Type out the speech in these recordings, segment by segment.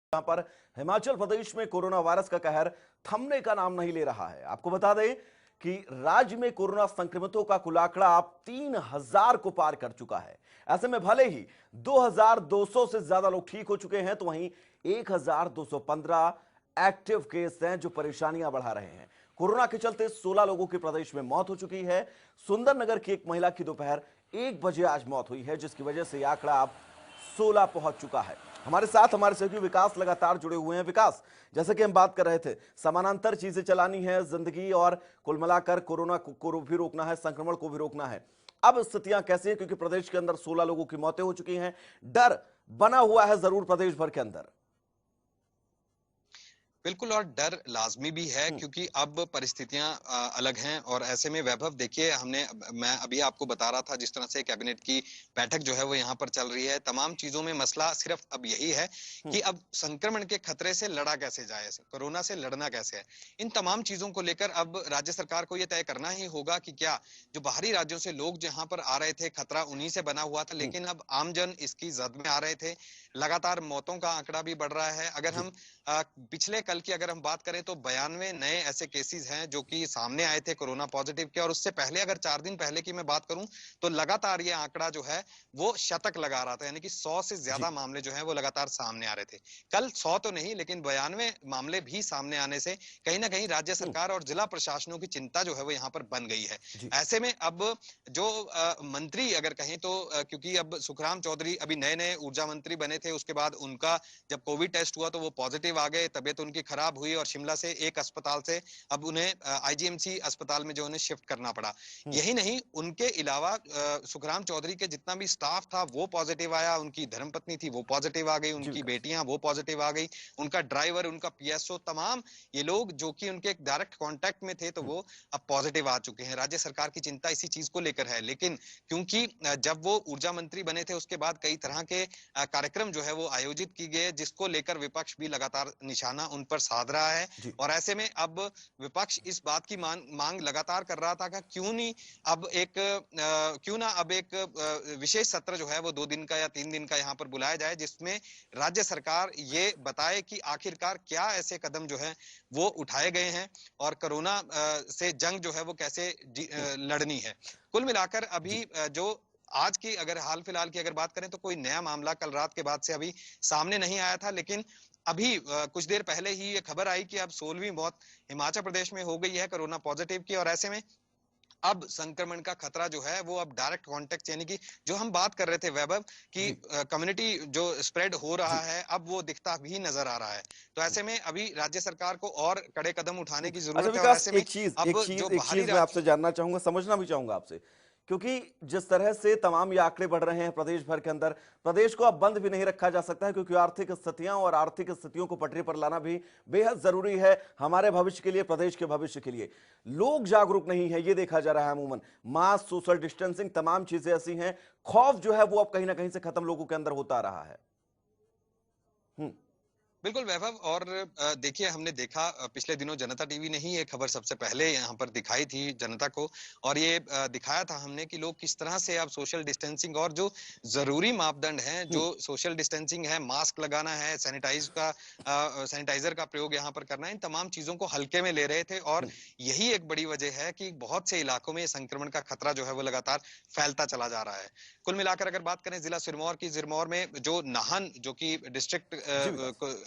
यहां पर हिमाचल प्रदेश में कोरोना वायरस का कहर थमने का नाम नहीं ले रहा है। आपको बता दें कि राज्य में कोरोना संक्रमितों का कुल आंकड़ा अब 3000 को पार कर चुका है। ऐसे में भले ही 2200 से ज्यादा लोग ठीक हो चुके हैं, तो वहीं 1215 एक्टिव केस हैं जो परेशानियां बढ़ा रहे हैं। कोरोना के चलते 16 लोगों की प्रदेश में मौत हो चुकी है। सुंदरनगर की एक महिला की दोपहर 1 बजे आज मौत हुई है, जिसकी वजह से यह आंकड़ा अब 16 पहुंच चुका है। हमारे साथ हमारे सहयोगी विकास लगातार जुड़े हुए हैं। विकास, जैसे कि हम बात कर रहे थे, समानांतर चीजें चलानी है जिंदगी, और कुल मिलाकर कोरोना को भी रोकना है, संक्रमण को भी रोकना है। अब स्थितियां कैसी हैं, क्योंकि प्रदेश के अंदर 16 लोगों की मौतें हो चुकी हैं, डर बना हुआ है जरूर प्रदेश भर के अंदर। बिल्कुल, और डर लाज़मी भी है क्योंकि अब परिस्थितियां अलग हैं। और ऐसे में वैभव देखिए, मैं अभी आपको बता रहा था जिस तरह से कैबिनेट की बैठक जो है वो यहाँ पर चल रही है। तमाम चीजों में मसला सिर्फ अब यही है कि अब संक्रमण के खतरे से लड़ा कैसे जाए, कोरोना से लड़ना कैसे है। इन तमाम चीजों को लेकर अब राज्य सरकार को यह तय करना ही होगा कि क्या जो बाहरी राज्यों से लोग जहां पर आ रहे थे, खतरा उन्हीं से बना हुआ था, लेकिन अब आमजन इसकी जद में आ रहे थे। लगातार मौतों का आंकड़ा भी बढ़ रहा है। अगर हम पिछले कल की अगर हम बात करें तो 92 नए ऐसे केसेस हैं जो कि सामने आए थे कोरोना पॉजिटिव के। और उससे पहले अगर 4 दिन पहले की मैं बात करूं तो लगातार ये आंकड़ा जो है वो शतक लगा रहा था, यानी कि 100 से ज्यादा मामले जो है वो लगातार सामने आ रहे थे। कल 100 तो नहीं, लेकिन 92 मामले भी सामने आने से कहीं ना कहीं राज्य सरकार और जिला प्रशासनों की चिंता जो है वो यहाँ पर बन गई है। ऐसे में अब जो मंत्री अगर कहें तो क्योंकि अब सुखराम चौधरी अभी नए नए ऊर्जा मंत्री बने थे, उसके बाद उनका जब कोविड टेस्ट हुआ तो वो पॉजिटिव आ गए, तबीयत उनकी खराब हुई और शिमला से एक अस्पताल से अब उन्हें आईजीएमसी अस्पताल में जो उन्हें शिफ्ट करना पड़ा। यही नहीं, उनके अलावा सुखराम चौधरी के जितना भी स्टाफ था वो पॉजिटिव आया, उनकी धर्मपत्नी थी वो पॉजिटिव आ गई, उनकी बेटियां वो पॉजिटिव आ गई, उनका ड्राइवर, उनका पीएसओ, तमाम ये लोग जो कि उनके डायरेक्ट कांटेक्ट में थे तो वो अब पॉजिटिव आ चुके हैं। राज्य सरकार की चिंता इसी चीज को लेकर है। लेकिन क्योंकि जब वो ऊर्जा मंत्री बने थे उसके बाद कई तरह के कार्यक्रम जो है वो आयोजित किए गए, जिसको लेकर विपक्ष भी लगातार निशाना उन पर साध रहा है। और ऐसे में अब विपक्ष इस बात की मांग लगातार कर रहा था कि क्यों ना अब एक विशेष सत्र जो है वो 2 दिन का या 3 दिन का यहाँ पर बुलाया जाए, जिसमें राज्य सरकार ये बताए कि आखिरकार क्या ऐसे कदम जो है वो उठाए गए हैं और कोरोना से जंग जो है वो कैसे लड़नी है। कुल मिलाकर अभी जो आज की अगर हाल फिलहाल की अगर बात करें तो कोई नया मामला कल रात के बाद से अभी सामने नहीं आया था। लेकिन अभी कुछ देर पहले ही ये खबर आई कि अब 16वीं मौत हिमाचल प्रदेश में हो गई है कोरोना पॉजिटिव की। और ऐसे में अब संक्रमण का खतरा जो है वो अब डायरेक्ट कांटेक्ट, यानी कि जो हम बात कर रहे थे वैभव कि कम्युनिटी जो स्प्रेड हो रहा है, अब वो दिखता भी नजर आ रहा है। तो ऐसे में अभी राज्य सरकार को और कड़े कदम उठाने की अच्छा जरूरत है। और विकास, ऐसे में अब जो एक बाहरी चीज मैं आपसे राज्य जानना चाहूंगा, समझना भी चाहूंगा आपसे, क्योंकि जिस तरह से तमाम ये आंकड़े बढ़ रहे हैं प्रदेश भर के अंदर, प्रदेश को अब बंद भी नहीं रखा जा सकता है, क्योंकि आर्थिक स्थितियां और आर्थिक स्थितियों को पटरी पर लाना भी बेहद जरूरी है हमारे भविष्य के लिए, प्रदेश के भविष्य के लिए। लोग जागरूक नहीं है, ये देखा जा रहा है। अमूमन मास्क, सोशल डिस्टेंसिंग, तमाम चीजें ऐसी हैं, खौफ जो है वो अब कहीं ना कहीं से खत्म लोगों के अंदर होता रहा है। बिल्कुल वैभव, और देखिए हमने देखा पिछले दिनों जनता टीवी ने ही ये खबर सबसे पहले यहाँ पर दिखाई थी जनता को। और ये दिखाया था हमने कि लोग किस तरह से अब सोशल डिस्टेंसिंग और जो जरूरी मापदंड हैं, जो सोशल डिस्टेंसिंग है, मास्क लगाना है, सैनिटाइजर का प्रयोग यहाँ पर करना है, इन तमाम चीजों को हल्के में ले रहे थे। और यही एक बड़ी वजह है कि बहुत से इलाकों में संक्रमण का खतरा जो है वो लगातार फैलता चला जा रहा है। कुल मिलाकर अगर बात करें जिला सिरमौर की, सिरमौर में जो नाहन जो कि डिस्ट्रिक्ट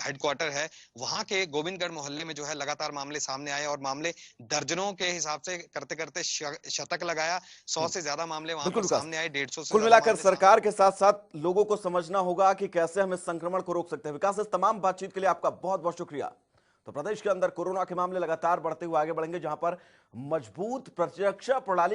हेडक्वार्टर है, वहां के गोविंदगढ़ मोहल्ले में जो है लगातार मामले सामने आए और मामले दर्जनों के हिसाब से करते करते शतक लगाया। 100 से ज्यादा मामले वहां पर सामने आए, 150 से कुल ज्यादा मिलाकर मामले सरकार के साथ साथ लोगों को समझना होगा कि कैसे हम इस संक्रमण को रोक सकते हैं। विकास, इस तमाम बातचीत के लिए आपका बहुत बहुत शुक्रिया। तो प्रदेश के अंदर कोरोना के मामले लगातार बढ़ते हुए आगे बढ़ेंगे, जहां पर मजबूत प्रतिरक्षा प्रणाली